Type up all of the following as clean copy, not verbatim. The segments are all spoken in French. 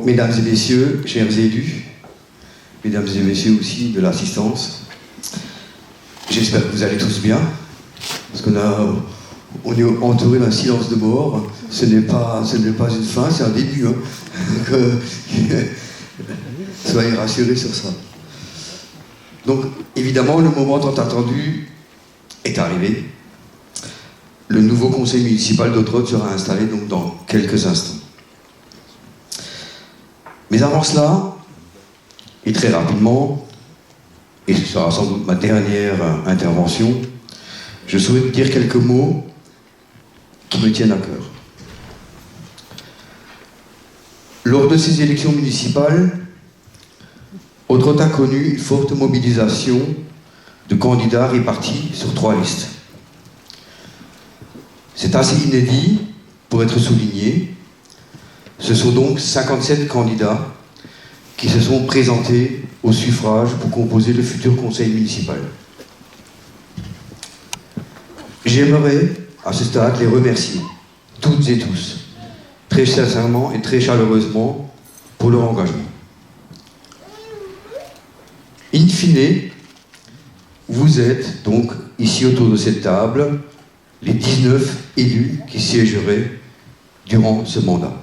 mesdames et messieurs, chers élus, mesdames et messieurs aussi de l'assistance, j'espère que vous allez tous bien, parce on est entouré d'un silence de mort. Ce n'est pas une fin, c'est un début. Soyez rassurés sur ça. Donc, évidemment, le moment tant attendu est arrivé. Le nouveau conseil municipal d'Autrode sera installé donc dans quelques instants. Mais avant cela, et très rapidement, et ce sera sans doute ma dernière intervention, je souhaite dire quelques mots qui me tiennent à cœur. Lors de ces élections municipales, Autrode a connu une forte mobilisation de candidats répartis sur 3 listes. C'est assez inédit pour être souligné. Ce sont donc 57 candidats qui se sont présentés au suffrage pour composer le futur conseil municipal. J'aimerais, à ce stade, les remercier, toutes et tous, très sincèrement et très chaleureusement, pour leur engagement. In fine, vous êtes donc ici autour de cette table les 19 élus qui siégeraient durant ce mandat.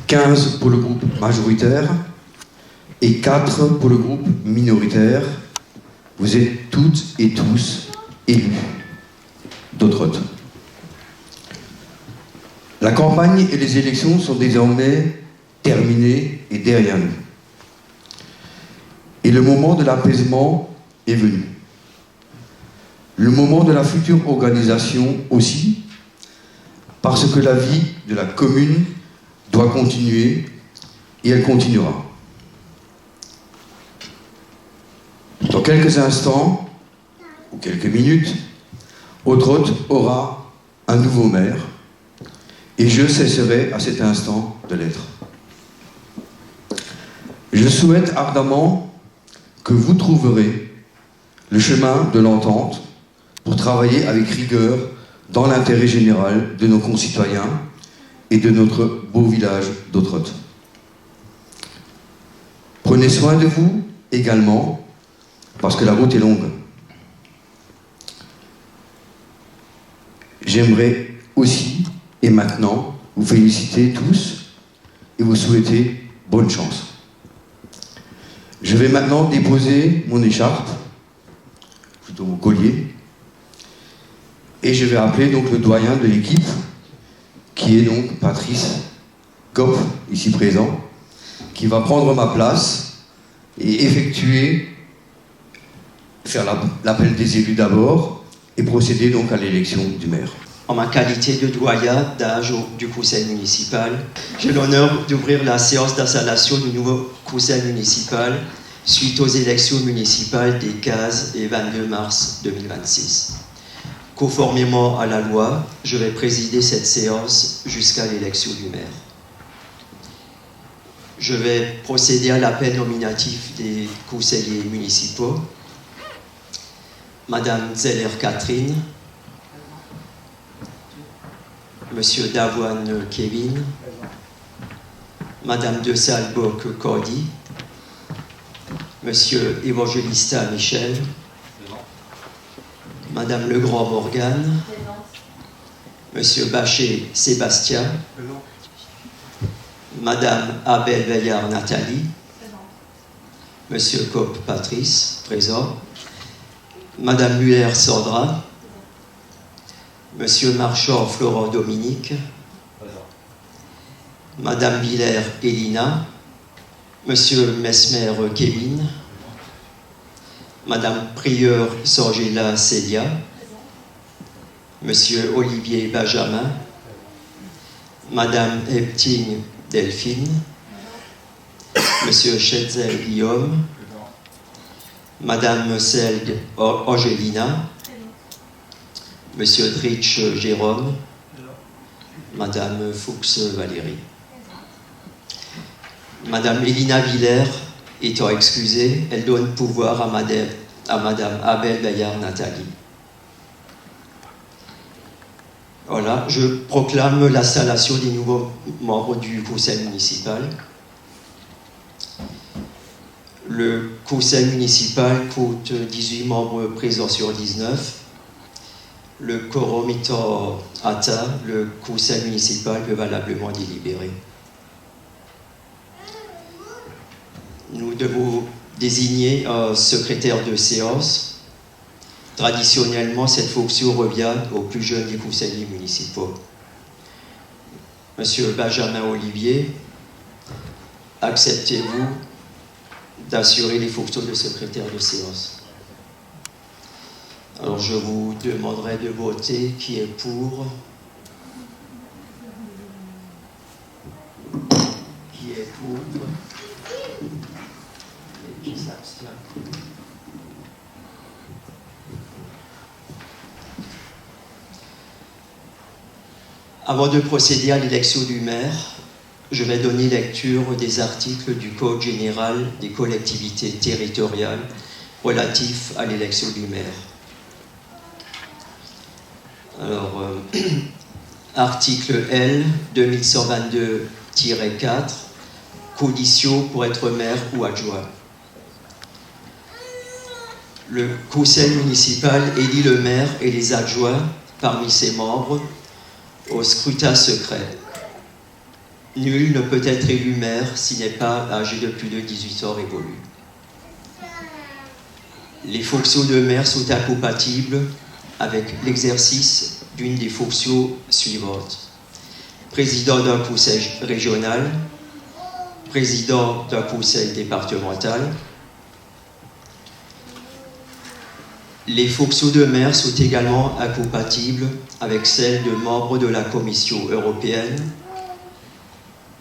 15 pour le groupe majoritaire et 4 pour le groupe minoritaire. Vous êtes toutes et tous élus d'Autrode. La campagne et les élections sont désormais terminées et derrière nous. Et le moment de l'apaisement est venu. Le moment de la future organisation aussi, parce que la vie de la commune doit continuer et elle continuera. Dans quelques instants, ou quelques minutes, Autrode aura un nouveau maire et je cesserai à cet instant de l'être. Je souhaite ardemment que vous trouverez le chemin de l'entente pour travailler avec rigueur dans l'intérêt général de nos concitoyens et de notre beau village d'Autrode. Prenez soin de vous également, parce que la route est longue. J'aimerais aussi, et maintenant, vous féliciter tous et vous souhaiter bonne chance. Je vais maintenant déposer mon écharpe, plutôt mon collier, et je vais appeler donc le doyen de l'équipe, qui est donc Patrice Kopp, ici présent, qui va prendre ma place et faire l'appel des élus d'abord, et procéder donc à l'élection du maire. En ma qualité de doyen d'âge du conseil municipal, j'ai l'honneur d'ouvrir la séance d'installation du nouveau conseil municipal suite aux élections municipales des 15 et 22 mars 2026. Conformément à la loi, je vais présider cette séance jusqu'à l'élection du maire. Je vais procéder à l'appel nominatif des conseillers municipaux. Madame Zeller Catherine, Monsieur Davoine Kevin, Madame de Salboc Cordy, Monsieur Evangelista Michel, Madame Legrand Morgane, Monsieur Bachet Sébastien, Madame Abel Veillard Nathalie, Monsieur Kopp Patrice, présent, Madame Muller Sandra, Monsieur Marchand Florent Dominique, Madame Villers Elina, Monsieur Mesmer Kevin, Madame Prieur Sorgela Célia, Monsieur Olivier Benjamin, Madame Epting Delphine, Monsieur Chetzel Guillaume, Madame Selg Angelina, Monsieur Dritch Jérôme, Madame Fuchs Valérie. Madame Elina Villers étant excusée, elle donne pouvoir à Madame Abel Bayard Nathalie. Voilà, je proclame l'installation des nouveaux membres du conseil municipal. Le conseil municipal compte 18 membres présents sur 19. Le quorum étant atteint, le conseil municipal peut valablement délibérer. Nous devons désigner un secrétaire de séance. Traditionnellement, cette fonction revient aux plus jeunes des conseillers municipaux. Monsieur Benjamin Olivier, acceptez-vous d'assurer les fonctions de secrétaire de séance? Alors, je vous demanderai de voter qui est pour, qui est contre, et qui s'abstient. Avant de procéder à l'élection du maire, je vais donner lecture des articles du Code général des collectivités territoriales relatifs à l'élection du maire. Alors, article L 2122-4, conditions pour être maire ou adjoint. Le conseil municipal élit le maire et les adjoints parmi ses membres au scrutin secret. Nul ne peut être élu maire s'il n'est pas âgé de plus de 18 ans révolus. Les fonctions de maire sont incompatibles avec l'exercice d'une des fonctions suivantes. Président d'un conseil régional, président d'un conseil départemental. Les fonctions de maire sont également incompatibles avec celles de membres de la Commission européenne,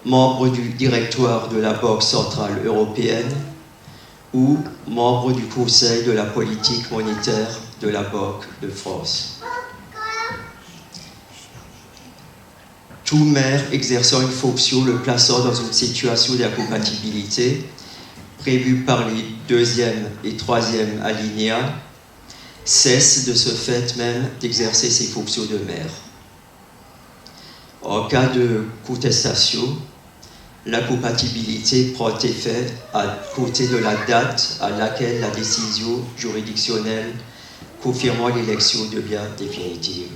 membre du directoire de la Banque centrale européenne ou membre du Conseil de la politique monétaire de la Banque de France. Tout maire exerçant une fonction le plaçant dans une situation d'incompatibilité prévue par les 2e et 3e alinéas cesse de ce fait même d'exercer ses fonctions de maire. En cas de contestation, l'incompatibilité prend effet à côté de la date à laquelle la décision juridictionnelle confirmant l'élection devient définitive.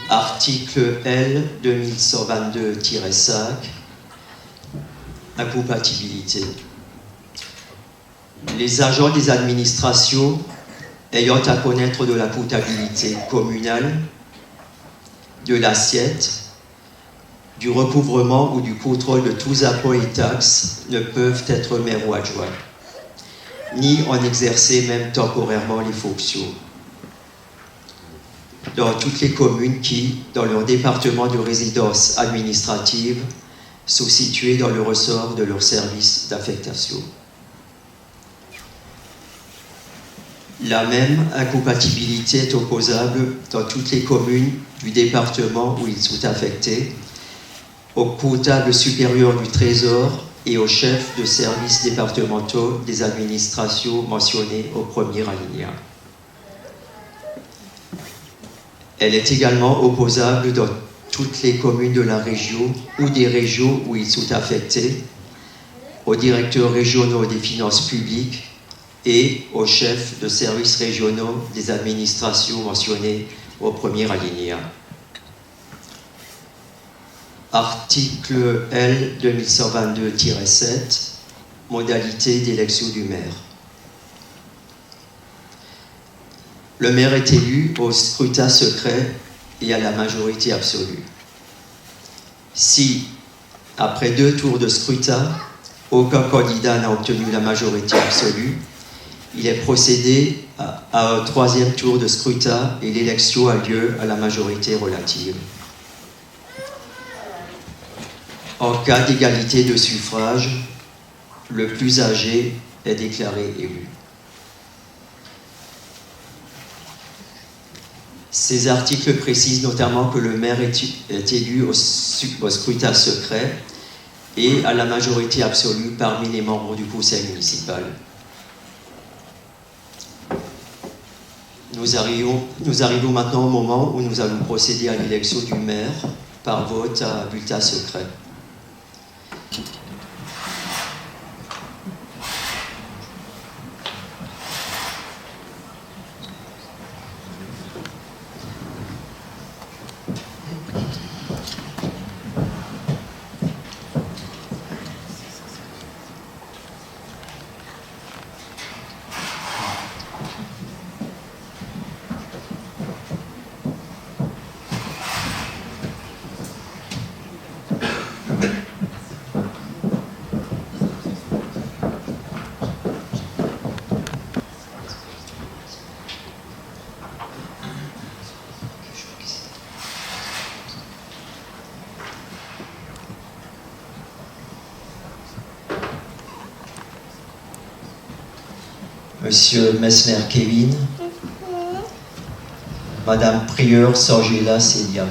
Article L 2122-5, incompatibilité. Les agents des administrations ayant à connaître de la comptabilité communale, de l'assiette, du recouvrement ou du contrôle de tous impôts et taxes ne peuvent être maires ou adjoints, ni en exercer même temporairement les fonctions. Dans toutes les communes qui, dans leur département de résidence administrative, sont situées dans le ressort de leur service d'affectation. La même incompatibilité est opposable dans toutes les communes du département où ils sont affectés, au comptable supérieur du Trésor et au chef de services départementaux des administrations mentionnées au premier alinéa. Elle est également opposable dans toutes les communes de la région ou des régions où ils sont affectés, aux directeurs régionaux des finances publiques et aux chefs de services régionaux des administrations mentionnées au premier alinéa. Article L 2122-7, modalité d'élection du maire. Le maire est élu au scrutin secret et à la majorité absolue. Si, après 2 tours de scrutin, aucun candidat n'a obtenu la majorité absolue, il est procédé à un 3e tour de scrutin et l'élection a lieu à la majorité relative. En cas d'égalité de suffrage, le plus âgé est déclaré élu. Ces articles précisent notamment que le maire est élu au scrutin secret et à la majorité absolue parmi les membres du conseil municipal. Nous arrivons maintenant au moment où nous allons procéder à l'élection du maire par vote à bulletin secret. Monsieur Messner Kevin, Madame Prieur Sorgela Célia.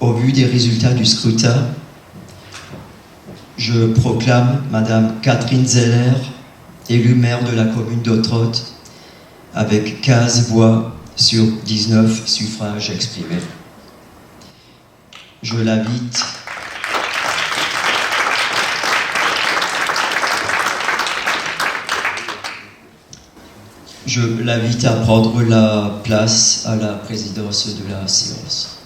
Au vu des résultats du scrutin, je proclame Madame Catherine Zeller élue maire de la commune d'Ottrott avec 15 voix sur 19 suffrages exprimés. Je l'invite à prendre la place à la présidence de la séance.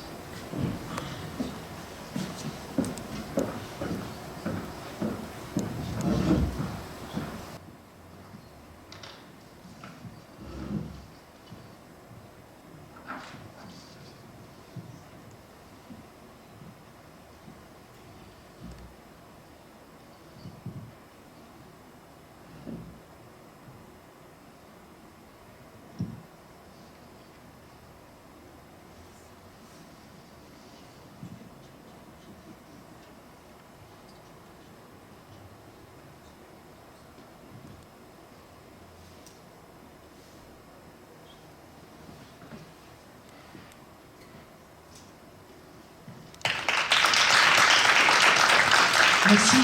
Merci.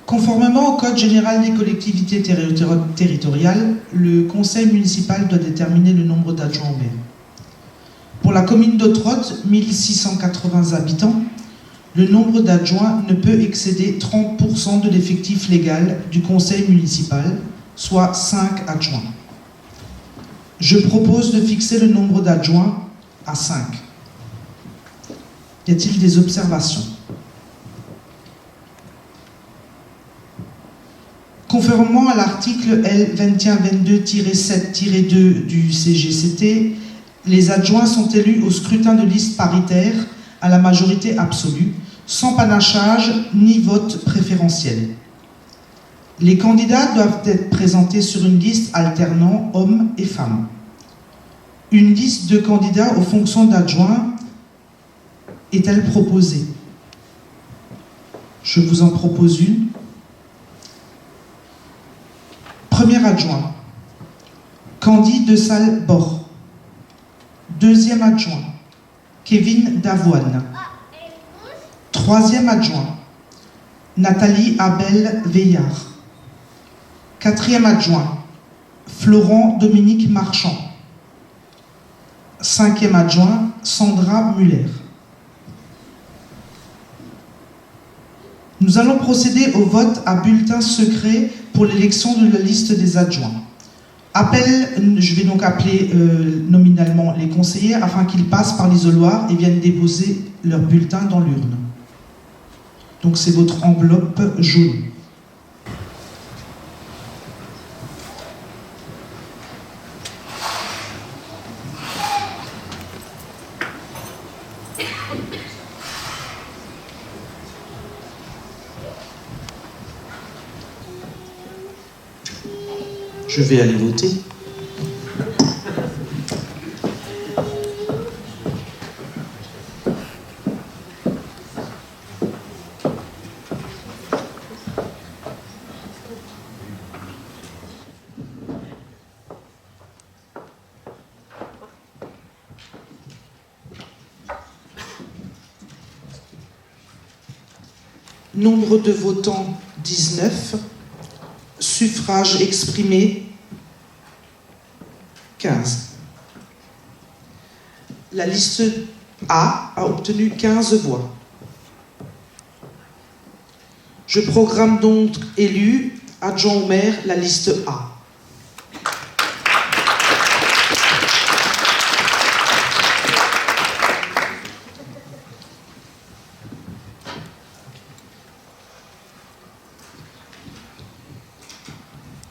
Conformément au Code général des collectivités territoriales, le conseil municipal doit déterminer le nombre d'adjoints au maire. Pour la commune d'Ottrott, 1680 habitants, le nombre d'adjoints ne peut excéder 30% de l'effectif légal du conseil municipal, soit 5 adjoints. Je propose de fixer le nombre d'adjoints à 5. Y a-t-il des observations? Conformément à l'article L. 2122-7-2 du CGCT, les adjoints sont élus au scrutin de liste paritaire à la majorité absolue, sans panachage ni vote préférentiel. Les candidats doivent être présentés sur une liste alternant hommes et femmes. Une liste de candidats aux fonctions d'adjoint est-elle proposée? Je vous en propose une. Premier adjoint, Candy de Salle-Bord. Deuxième adjoint, Kevin Davoine. Troisième adjoint, Nathalie Abel Veillard. Quatrième adjoint, Florent Dominique Marchand. Cinquième adjoint, Sandra Muller. Nous allons procéder au vote à bulletin secret pour l'élection de la liste des adjoints. Je vais donc appeler nominalement les conseillers afin qu'ils passent par l'isoloir et viennent déposer leur bulletin dans l'urne. Donc c'est votre enveloppe jaune. Je vais aller voter. Nombre de votants 19. Suffrage exprimé 15. La liste A a obtenu 15 voix. Je programme donc élu adjoint au maire la liste A.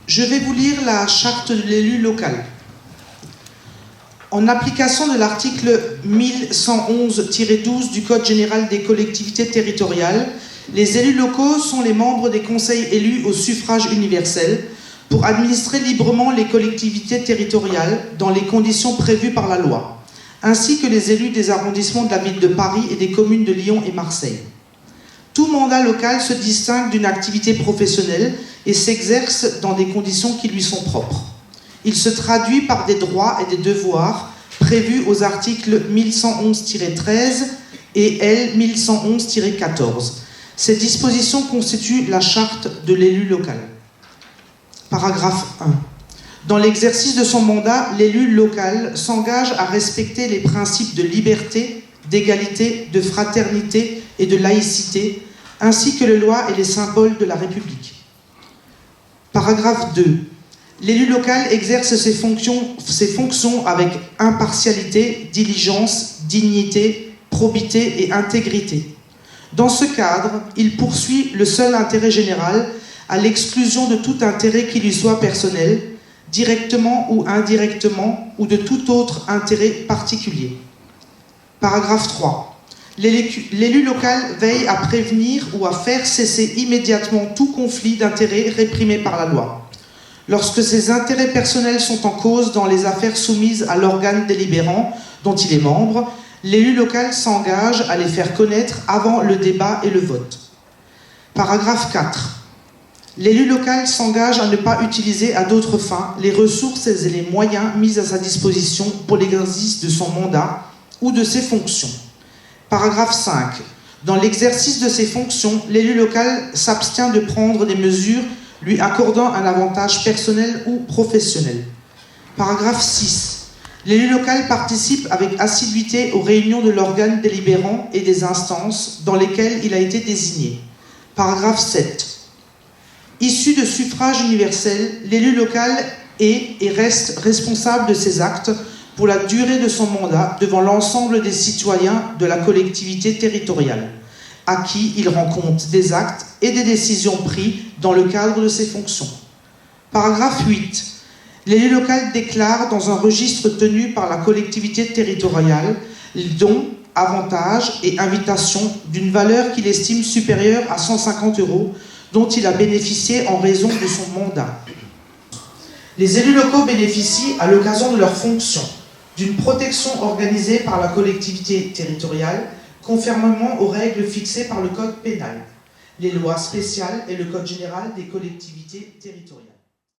Je vais vous lire la charte de l'élu local. En application de l'article 1111-12 du Code général des collectivités territoriales, les élus locaux sont les membres des conseils élus au suffrage universel pour administrer librement les collectivités territoriales dans les conditions prévues par la loi, ainsi que les élus des arrondissements de la ville de Paris et des communes de Lyon et Marseille. Tout mandat local se distingue d'une activité professionnelle et s'exerce dans des conditions qui lui sont propres. Il se traduit par des droits et des devoirs prévus aux articles 1111-13 et L 1111-14. Ces dispositions constituent la charte de l'élu local. Paragraphe 1. Dans l'exercice de son mandat, l'élu local s'engage à respecter les principes de liberté, d'égalité, de fraternité et de laïcité, ainsi que les lois et les symboles de la République. Paragraphe 2. L'élu local exerce ses fonctions avec impartialité, diligence, dignité, probité et intégrité. Dans ce cadre, il poursuit le seul intérêt général à l'exclusion de tout intérêt qui lui soit personnel, directement ou indirectement, ou de tout autre intérêt particulier. Paragraphe 3. L'élu local veille à prévenir ou à faire cesser immédiatement tout conflit d'intérêts réprimé par la loi. Lorsque ses intérêts personnels sont en cause dans les affaires soumises à l'organe délibérant dont il est membre, l'élu local s'engage à les faire connaître avant le débat et le vote. Paragraphe 4. L'élu local s'engage à ne pas utiliser à d'autres fins les ressources et les moyens mis à sa disposition pour l'exercice de son mandat ou de ses fonctions. Paragraphe 5. Dans l'exercice de ses fonctions, l'élu local s'abstient de prendre des mesures lui accordant un avantage personnel ou professionnel. Paragraphe 6. L'élu local participe avec assiduité aux réunions de l'organe délibérant et des instances dans lesquelles il a été désigné. Paragraphe 7. Issu de suffrage universel, l'élu local est et reste responsable de ses actes pour la durée de son mandat devant l'ensemble des citoyens de la collectivité territoriale, à qui il rend compte des actes et des décisions prises dans le cadre de ses fonctions. Paragraphe 8. L'élu local déclare dans un registre tenu par la collectivité territoriale les dons, avantages et invitations d'une valeur qu'il estime supérieure à 150 € dont il a bénéficié en raison de son mandat. Les élus locaux bénéficient, à l'occasion de leurs fonctions, d'une protection organisée par la collectivité territoriale, conformément aux règles fixées par le Code pénal, les lois spéciales et le Code général des collectivités territoriales.